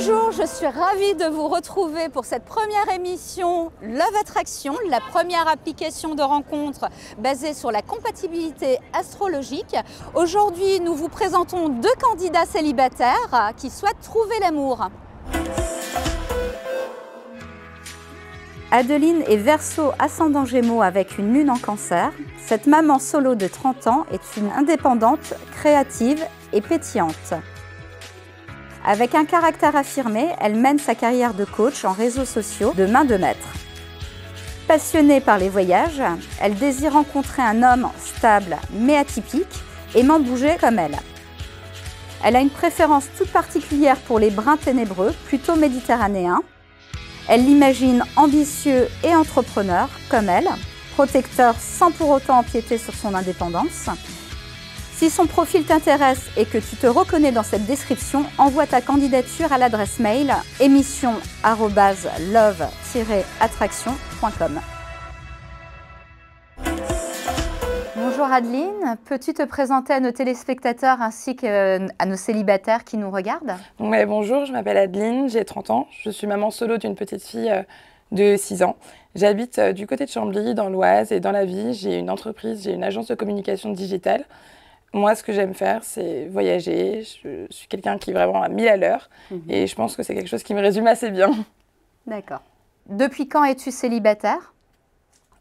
Bonjour, je suis ravie de vous retrouver pour cette première émission Love Attraction, la première application de rencontre basée sur la compatibilité astrologique. Aujourd'hui, nous vous présentons deux candidats célibataires qui souhaitent trouver l'amour. Adeline est Verseau ascendant Gémeaux avec une lune en Cancer. Cette maman solo de 30 ans est une indépendante, créative et pétillante. Avec un caractère affirmé, elle mène sa carrière de coach en réseaux sociaux de main de maître. Passionnée par les voyages, elle désire rencontrer un homme stable mais atypique, aimant bouger comme elle. Elle a une préférence toute particulière pour les brins ténébreux, plutôt méditerranéens. Elle l'imagine ambitieux et entrepreneur comme elle, protecteur sans pour autant empiéter sur son indépendance. Si son profil t'intéresse et que tu te reconnais dans cette description, envoie ta candidature à l'adresse mail émission@love-attraction.com. Bonjour Adeline, peux-tu te présenter à nos téléspectateurs ainsi qu'à nos célibataires qui nous regardent? Ouais, bonjour, je m'appelle Adeline, j'ai 30 ans, je suis maman solo d'une petite fille de 6 ans. J'habite du côté de Chambly, dans l'Oise, et dans la vie, j'ai une entreprise, j'ai une agence de communication digitale. Moi, ce que j'aime faire, c'est voyager. Je suis quelqu'un qui est vraiment à 1000 à l'heure. Et je pense que c'est quelque chose qui me résume assez bien. D'accord. Depuis quand es-tu célibataire?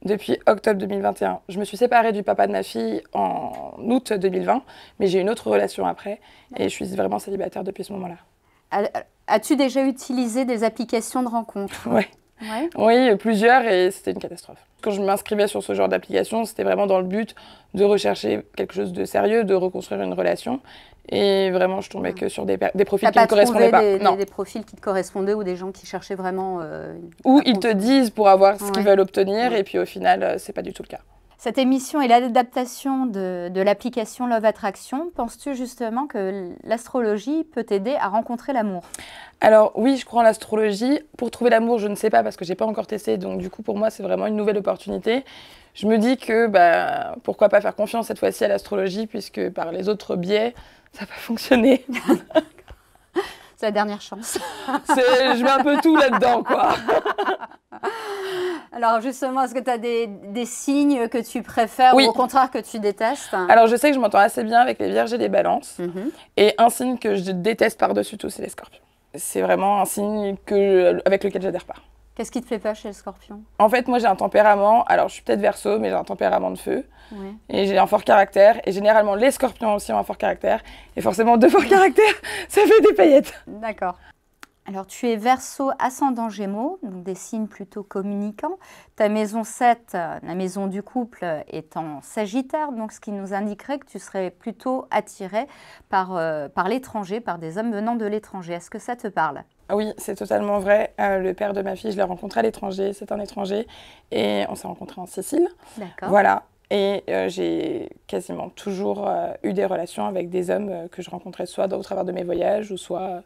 Depuis octobre 2021. Je me suis séparée du papa de ma fille en août 2020, mais j'ai une autre relation après. Et je suis vraiment célibataire depuis ce moment-là. As-tu déjà utilisé des applications de rencontres? Ouais. Ouais. Oui, plusieurs, et c'était une catastrophe. Quand je m'inscrivais sur ce genre d'application, c'était vraiment dans le but de rechercher quelque chose de sérieux, de reconstruire une relation. Et vraiment, je tombais que sur des profils qui ne correspondaient pas. Des profils qui te correspondaient ou des gens qui cherchaient vraiment... Ou ils te disent pour avoir ce qu'ils veulent obtenir, et puis au final, c'est pas du tout le cas. Cette émission est l'adaptation de l'application Love Attraction. Penses-tu justement que l'astrologie peut t'aider à rencontrer l'amour? Alors oui, je crois en l'astrologie. Pour trouver l'amour, je ne sais pas parce que j'ai pas encore testé. Donc du coup, pour moi, c'est vraiment une nouvelle opportunité. Je me dis que pourquoi pas faire confiance cette fois-ci à l'astrologie, puisque par les autres biais, ça n'a pas fonctionné. C'est la dernière chance. Je mets un peu tout là-dedans, quoi. Alors justement, est-ce que tu as des signes que tu préfères ou au contraire que tu détestes? Alors je sais que je m'entends assez bien avec les Vierges et les Balances. Et un signe que je déteste par-dessus tout, c'est les Scorpions. C'est vraiment un signe avec lequel j'adhère pas. Qu'est-ce qui te plaît pas chez le Scorpion? En fait, moi j'ai un tempérament, alors je suis peut-être Verseau, mais j'ai un tempérament de feu. Et j'ai un fort caractère. Et généralement, les Scorpions aussi ont un fort caractère. Et forcément, deux forts caractères, ça fait des paillettes. D'accord. Alors, tu es Verseau ascendant Gémeaux, donc des signes plutôt communicants. Ta maison 7, la maison du couple, est en Sagittaire, donc ce qui nous indiquerait que tu serais plutôt attiré par l'étranger, par des hommes venant de l'étranger. Est-ce que ça te parle? Oui, c'est totalement vrai. Le père de ma fille, je l'ai rencontré à l'étranger, c'est un étranger. Et on s'est rencontrés en Sicile. D'accord. Voilà. Et j'ai quasiment toujours eu des relations avec des hommes que je rencontrais soit au travers de mes voyages ou soit...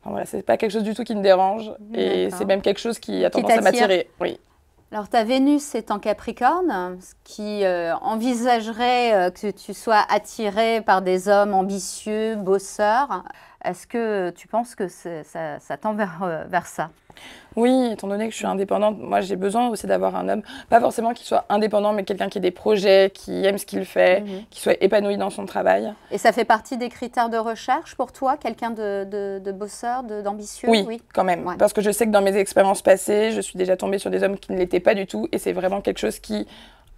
Enfin, voilà, c'est pas quelque chose du tout qui me dérange et c'est même quelque chose qui a tendance à m'attirer. Oui. Alors ta Vénus est en Capricorne, ce qui envisagerait que tu sois attiré par des hommes ambitieux, bosseurs. Est-ce que tu penses que ça tend vers ça? Oui, étant donné que je suis indépendante, moi j'ai besoin aussi d'avoir un homme, pas forcément qu'il soit indépendant, mais quelqu'un qui ait des projets, qui aime ce qu'il fait, qui soit épanoui dans son travail. Et ça fait partie des critères de recherche pour toi, quelqu'un de bosseur, d'ambitieux? Oui, quand même. Ouais. Parce que je sais que dans mes expériences passées, je suis déjà tombée sur des hommes qui ne l'étaient pas du tout, et c'est vraiment quelque chose qui,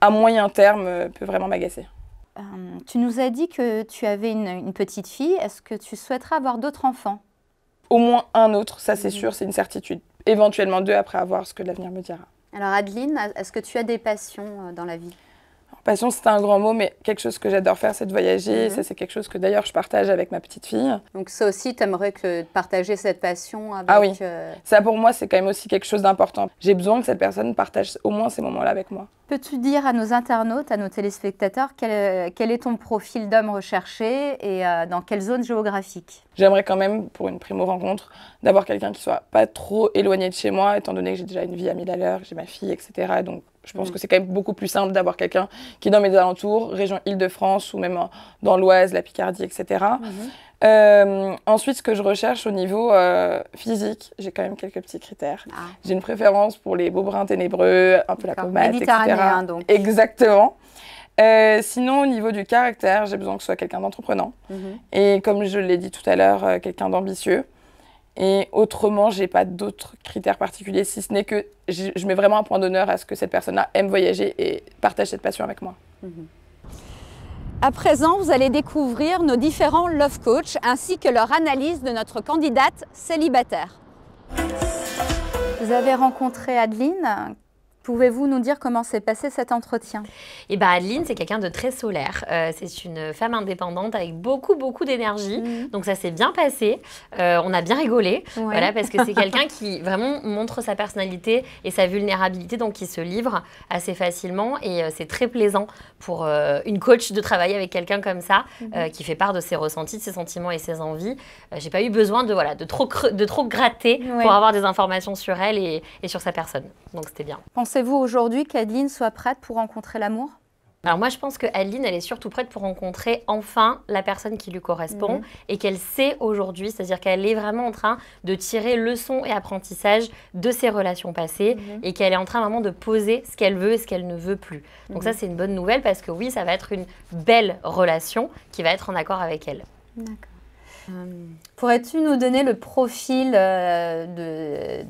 à moyen terme, peut vraiment m'agacer. Tu nous as dit que tu avais une petite fille. Est-ce que tu souhaiterais avoir d'autres enfants? Au moins un autre, ça c'est sûr, c'est une certitude. Éventuellement deux après, à voir ce que l'avenir me dira. Alors Adeline, est-ce que tu as des passions dans la vie? Passion, c'est un grand mot, mais quelque chose que j'adore faire, c'est de voyager. Ça, c'est quelque chose que d'ailleurs je partage avec ma petite fille. Donc ça aussi, tu aimerais partager cette passion avec... Ah oui, ça pour moi, c'est quand même aussi quelque chose d'important. J'ai besoin que cette personne partage au moins ces moments-là avec moi. Peux-tu dire à nos internautes, à nos téléspectateurs, quel est ton profil d'homme recherché et dans quelle zone géographique? J'aimerais quand même, pour une primo-rencontre, d'avoir quelqu'un qui soit pas trop éloigné de chez moi, étant donné que j'ai déjà une vie à 1000 à l'heure, j'ai ma fille, etc. Donc je pense que c'est quand même beaucoup plus simple d'avoir quelqu'un qui est dans mes alentours, région Île-de-France ou même dans l'Oise, la Picardie, etc. Ensuite, ce que je recherche au niveau physique, j'ai quand même quelques petits critères. Ah. J'ai une préférence pour les beaux bruns ténébreux, un peu la peau mate, etc. Méditerranéen, donc. Exactement. Sinon, au niveau du caractère, j'ai besoin que ce soit quelqu'un d'entreprenant. Et comme je l'ai dit tout à l'heure, quelqu'un d'ambitieux. Et autrement, j'ai pas d'autres critères particuliers, si ce n'est que je mets vraiment un point d'honneur à ce que cette personne-là aime voyager et partage cette passion avec moi. À présent, vous allez découvrir nos différents Love Coach ainsi que leur analyse de notre candidate célibataire. Vous avez rencontré Adeline. Pouvez-vous nous dire comment s'est passé cet entretien? Et ben Adeline, c'est quelqu'un de très solaire. C'est une femme indépendante avec beaucoup d'énergie. Donc ça s'est bien passé. On a bien rigolé, voilà, parce que c'est quelqu'un qui vraiment montre sa personnalité et sa vulnérabilité, donc qui se livre assez facilement. Et c'est très plaisant pour une coach de travailler avec quelqu'un comme ça, qui fait part de ses ressentis, de ses sentiments et ses envies. J'ai pas eu besoin de trop gratter pour avoir des informations sur elle et sur sa personne. Donc c'était bien. Pensez-vous aujourd'hui qu'Adeline soit prête pour rencontrer l'amour? Alors moi, je pense que Adeline, elle est surtout prête pour rencontrer enfin la personne qui lui correspond et qu'elle sait aujourd'hui, c'est-à-dire qu'elle est vraiment en train de tirer leçon et apprentissage de ses relations passées et qu'elle est en train vraiment de poser ce qu'elle veut et ce qu'elle ne veut plus. Donc ça, c'est une bonne nouvelle parce que oui, ça va être une belle relation qui va être en accord avec elle. D'accord. Pourrais-tu nous donner le profil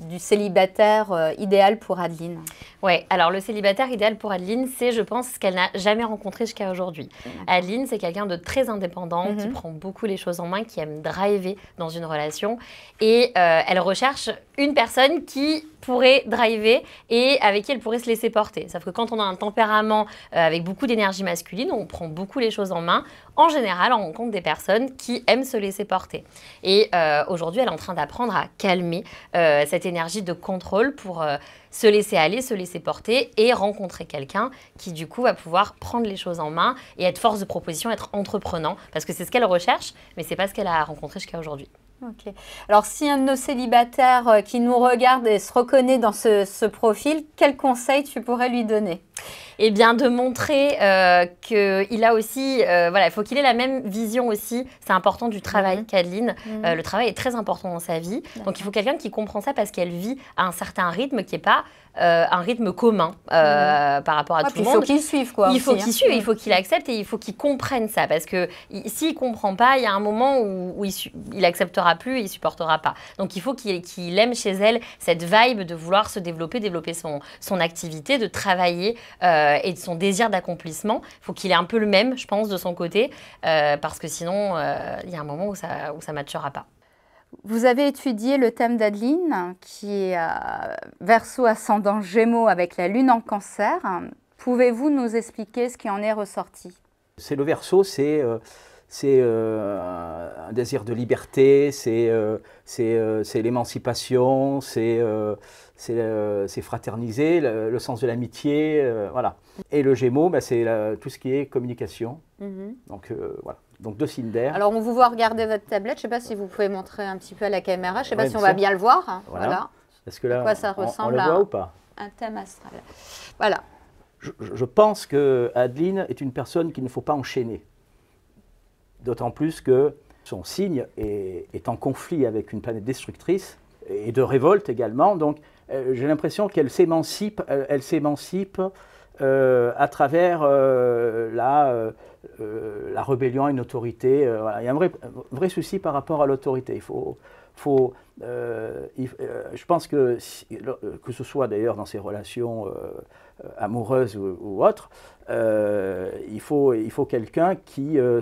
du célibataire idéal pour Adeline? Ouais, alors le célibataire idéal pour Adeline, c'est, je pense, ce qu'elle n'a jamais rencontré jusqu'à aujourd'hui. Adeline, c'est quelqu'un de très indépendant, qui prend beaucoup les choses en main, qui aime driver dans une relation. Et elle recherche une personne qui pourrait driver et avec qui elle pourrait se laisser porter. Sauf que quand on a un tempérament avec beaucoup d'énergie masculine, on prend beaucoup les choses en main. En général, on rencontre des personnes qui aiment se laisser porter. Et aujourd'hui, elle est en train d'apprendre à calmer cette énergie de contrôle pour se laisser aller, se laisser porter et rencontrer quelqu'un qui, du coup, va pouvoir prendre les choses en main et être force de proposition, être entreprenant. Parce que c'est ce qu'elle recherche, mais ce n'est pas ce qu'elle a rencontré jusqu'à aujourd'hui. Ok. Alors, si un de nos célibataires qui nous regarde et se reconnaît dans ce profil, quel conseil tu pourrais lui donner? Eh bien, de montrer qu'il a aussi, voilà, il faut qu'il ait la même vision aussi, c'est important, du travail qu'Adeline. Le travail est très important dans sa vie. Donc, il faut quelqu'un qui comprend ça parce qu'elle vit à un certain rythme qui n'est pas un rythme commun par rapport à tout le monde. Il faut qu'il suive, quoi. Il faut qu'il suive, il faut qu'il accepte et il faut qu'il comprenne ça. Parce que s'il ne comprend pas, il y a un moment où il acceptera plus et il supportera pas. Donc, il faut qu'il aime chez elle cette vibe de vouloir se développer son activité, de travailler et de son désir d'accomplissement. Il faut qu'il ait un peu le même, je pense, de son côté, parce que sinon, il y a un moment où ça ne matchera pas. Vous avez étudié le thème d'Adeline, qui est Verseau ascendant Gémeaux avec la Lune en Cancer. Pouvez-vous nous expliquer ce qui en est ressorti? C'est le Verseau, c'est un désir de liberté, c'est l'émancipation, c'est fraterniser, le sens de l'amitié, voilà. Et le Gémeaux, bah, c'est tout ce qui est communication. Donc voilà, donc deux signes d'air. Alors on vous voit regarder votre tablette, je ne sais pas si vous pouvez montrer un petit peu à la caméra, je ne sais pas si on va bien le voir. Hein. Voilà. Est-ce que là, à quoi ça ressemble on le voit ou pas? Un thème astral. Voilà. Je pense que Adeline est une personne qu'il ne faut pas enchaîner. D'autant plus que son signe est en conflit avec une planète destructrice et de révolte également. Donc j'ai l'impression qu'elle s'émancipe, à travers la rébellion à une autorité. Voilà. Il y a un vrai souci par rapport à l'autorité. Je pense que ce soit d'ailleurs dans ses relations amoureuses ou autres, il faut quelqu'un qui ait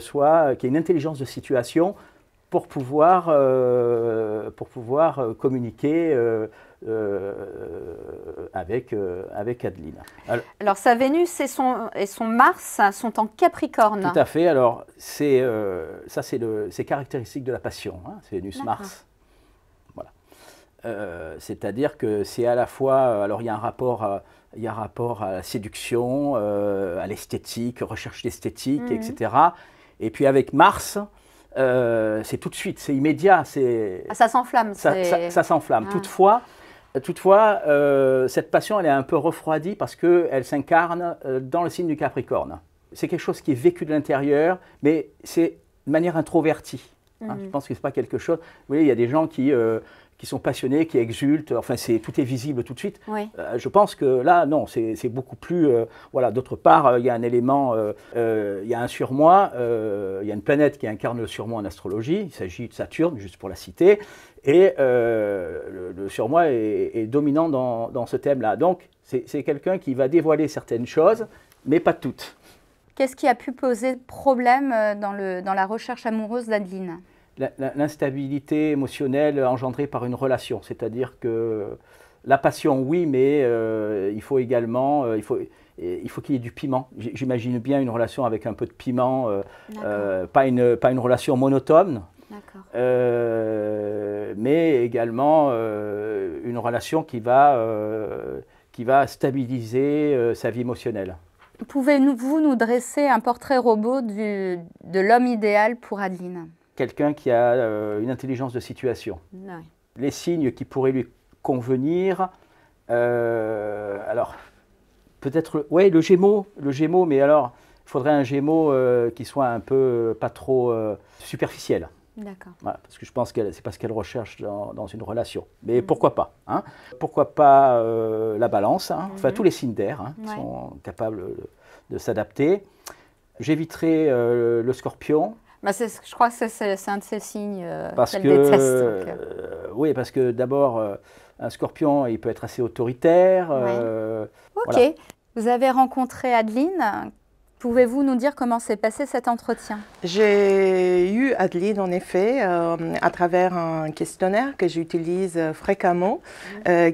une intelligence de situation pour pouvoir communiquer avec Adeline. Alors sa Vénus et son Mars sont en Capricorne. Tout à fait. Alors c'est caractéristique de la passion, hein, c'est Vénus-Mars. Voilà. C'est-à-dire que c'est à la fois, alors il y a un rapport à la séduction, à l'esthétique, recherche d'esthétique, etc. Et puis avec Mars, c'est tout de suite, c'est immédiat. Ça s'enflamme. Ça s'enflamme. Toutefois, cette passion, elle est un peu refroidie parce qu'elle s'incarne dans le signe du Capricorne. C'est quelque chose qui est vécu de l'intérieur, mais c'est de manière introvertie. Hein. Je pense que c'est pas quelque chose. Vous voyez, il y a des gens qui sont passionnés, qui exultent. Enfin, tout est visible tout de suite. Oui. Je pense que là, non, c'est beaucoup plus. Voilà. D'autre part, il y a un élément, il y a un surmoi, il y a une planète qui incarne le surmoi en astrologie. Il s'agit de Saturne, juste pour la citer. Et le surmoi est dominant dans ce thème-là. Donc, c'est quelqu'un qui va dévoiler certaines choses, mais pas toutes. Qu'est-ce qui a pu poser problème dans la recherche amoureuse d'Adeline? L'instabilité émotionnelle engendrée par une relation. C'est-à-dire que la passion, oui, mais il faut également... il faut qu'il y ait du piment. J'imagine bien une relation avec un peu de piment, pas une relation monotone. Mais également une relation qui va stabiliser sa vie émotionnelle. Pouvez-vous nous dresser un portrait robot de l'homme idéal pour Adeline? Quelqu'un qui a une intelligence de situation. Oui. Les signes qui pourraient lui convenir, alors peut-être, ouais, le Gémeaux, mais alors il faudrait un Gémeaux qui soit un peu pas trop superficiel. D'accord. Voilà, parce que je pense que c'est pas ce qu'elle recherche dans une relation. Mais pourquoi pas, hein? Pourquoi pas la Balance, hein? Enfin tous les signes d'air, hein, qui sont capables de s'adapter. J'éviterai le Scorpion. Bah je crois que c'est un de ces signes qu'elle déteste. déteste. Oui, parce que d'abord, un Scorpion, il peut être assez autoritaire. Ok. Voilà. Vous avez rencontré Adeline. Pouvez-vous nous dire comment s'est passé cet entretien? J'ai eu Adeline, en effet, à travers un questionnaire que j'utilise fréquemment,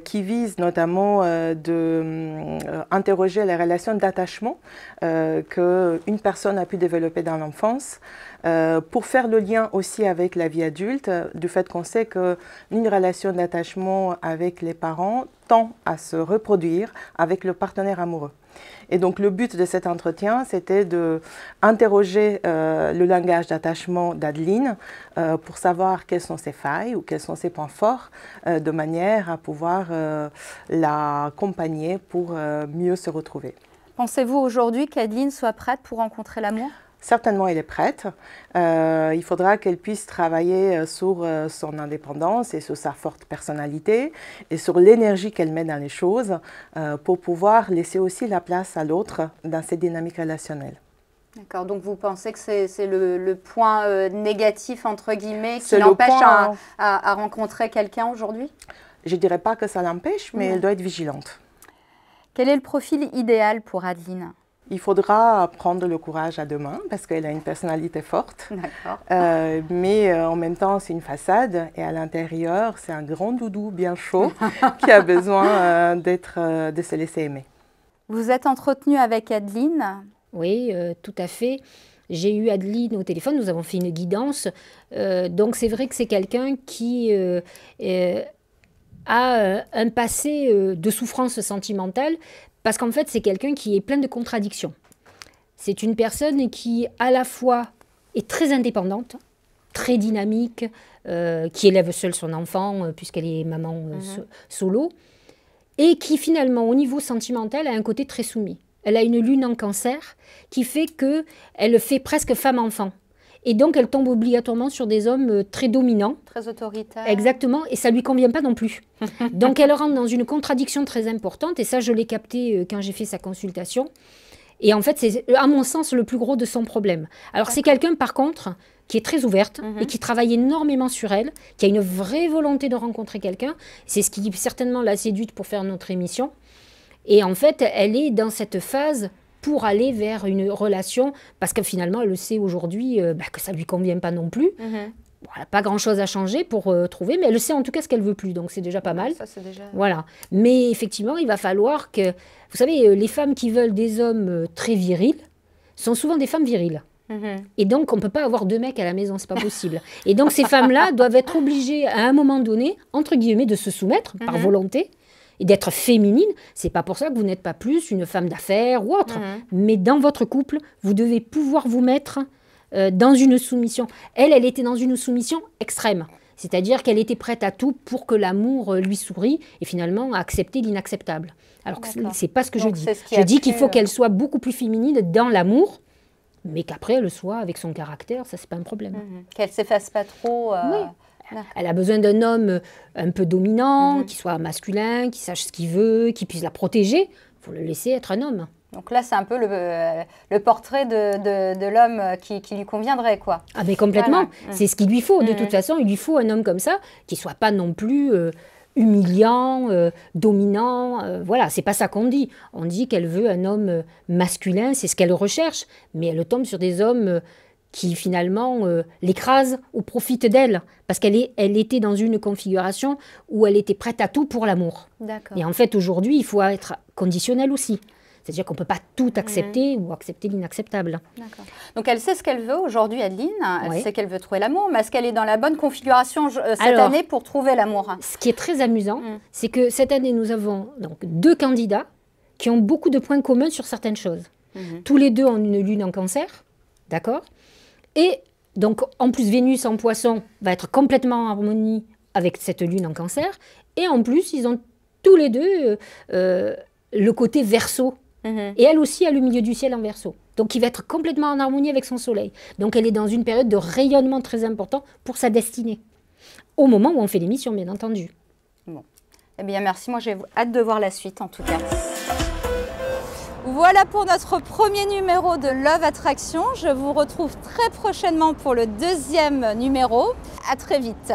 qui vise notamment d'interroger les relations d'attachement qu'une personne a pu développer dans l'enfance, pour faire le lien aussi avec la vie adulte, du fait qu'on sait qu'une relation d'attachement avec les parents tend à se reproduire avec le partenaire amoureux. Et donc le but de cet entretien, c'était d'interroger le langage d'attachement d'Adeline pour savoir quelles sont ses failles ou quels sont ses points forts, de manière à pouvoir l'accompagner pour mieux se retrouver. Pensez-vous aujourd'hui qu'Adeline soit prête pour rencontrer l'amour? Certainement, elle est prête. Il faudra qu'elle puisse travailler sur son indépendance et sur sa forte personnalité et sur l'énergie qu'elle met dans les choses pour pouvoir laisser aussi la place à l'autre dans ces dynamiques relationnelles. D'accord, donc vous pensez que c'est le point négatif, entre guillemets, qui l'empêche à rencontrer quelqu'un aujourd'hui? Je ne dirais pas que ça l'empêche, mais elle doit être vigilante. Quel est le profil idéal pour Adeline? Il faudra prendre le courage à deux mains parce qu'elle a une personnalité forte. Mais en même temps, c'est une façade et à l'intérieur, c'est un grand doudou bien chaud qui a besoin de se laisser aimer. Vous êtes entretenu avec Adeline? Oui, tout à fait. J'ai eu Adeline au téléphone, nous avons fait une guidance. Donc c'est vrai que c'est quelqu'un qui a un passé de souffrance sentimentale. Parce qu'en fait, c'est quelqu'un qui est plein de contradictions. C'est une personne qui, à la fois, est très indépendante, très dynamique, qui élève seule son enfant, puisqu'elle est maman solo, et qui, finalement, au niveau sentimental, a un côté très soumis. Elle a une lune en Cancer qui fait qu'elle fait presque femme-enfant. Et donc, elle tombe obligatoirement sur des hommes très dominants. Très autoritaires. Exactement, et ça ne lui convient pas non plus. Donc, elle rentre dans une contradiction très importante, et ça, je l'ai capté quand j'ai fait sa consultation. Et en fait, c'est, à mon sens, le plus gros de son problème. Alors, c'est quelqu'un, par contre, qui est très ouverte et qui travaille énormément sur elle, qui a une vraie volonté de rencontrer quelqu'un. C'est ce qui, certainement, l'a séduite pour faire notre émission. Et en fait, elle est dans cette phase pour aller vers une relation, parce que finalement, elle le sait aujourd'hui que ça ne lui convient pas non plus. Bon, elle n'a pas grand-chose à changer pour trouver, mais elle sait en tout cas ce qu'elle ne veut plus, donc c'est déjà pas mal. Ça, c'est déjà... Voilà. Mais effectivement, il va falloir que... Vous savez, les femmes qui veulent des hommes très virils sont souvent des femmes viriles. Et donc, on ne peut pas avoir deux mecs à la maison, c'est pas possible. Et donc, ces femmes-là doivent être obligées, à un moment donné, entre guillemets, de se soumettre par volonté, et d'être féminine. C'est pas pour ça que vous n'êtes pas plus une femme d'affaires ou autre. Mais dans votre couple, vous devez pouvoir vous mettre dans une soumission. Elle était dans une soumission extrême. C'est-à-dire qu'elle était prête à tout pour que l'amour lui sourie et finalement à accepter l'inacceptable. Alors que c'est pas ce que je dis. Je dis qu'il faut qu'elle soit beaucoup plus féminine dans l'amour, mais qu'après elle soit avec son caractère, ça c'est pas un problème. Qu'elle s'efface pas trop. Oui. Elle a besoin d'un homme un peu dominant, qui soit masculin, qui sache ce qu'il veut, qui puisse la protéger. Il faut le laisser être un homme. Donc là, c'est un peu le portrait de l'homme qui lui conviendrait, quoi. Ah mais complètement, Voilà. c'est ce qu'il lui faut. De toute façon, il lui faut un homme comme ça, qui ne soit pas non plus humiliant, dominant. Voilà, c'est pas ça qu'on dit. On dit qu'elle veut un homme masculin, c'est ce qu'elle recherche. Mais elle tombe sur des hommes qui finalement l'écrasent ou profitent d'elle. Parce qu'elle était dans une configuration où elle était prête à tout pour l'amour. D'accord. Et en fait, aujourd'hui, il faut être conditionnel aussi. C'est-à-dire qu'on ne peut pas tout accepter ou accepter l'inacceptable. D'accord. Donc elle sait ce qu'elle veut aujourd'hui, Adeline. Elle Oui. sait qu'elle veut trouver l'amour, mais est-ce qu'elle est dans la bonne configuration cette année pour trouver l'amour? Ce qui est très amusant, c'est que cette année, nous avons donc 2 candidats qui ont beaucoup de points communs sur certaines choses. Tous les 2 ont une lune en Cancer, d'accord? Et donc, en plus, Vénus en Poisson va être complètement en harmonie avec cette lune en Cancer. Et en plus, ils ont tous les 2 le côté Verseau. Et elle aussi a le milieu du ciel en Verseau. Donc il va être complètement en harmonie avec son soleil. Donc elle est dans une période de rayonnement très important pour sa destinée. Au moment où on fait l'émission, bien entendu. Bon. Eh bien merci, moi j'ai hâte de voir la suite en tout cas. Voilà pour notre premier numéro de Love Attraction. Je vous retrouve très prochainement pour le 2e numéro. À très vite.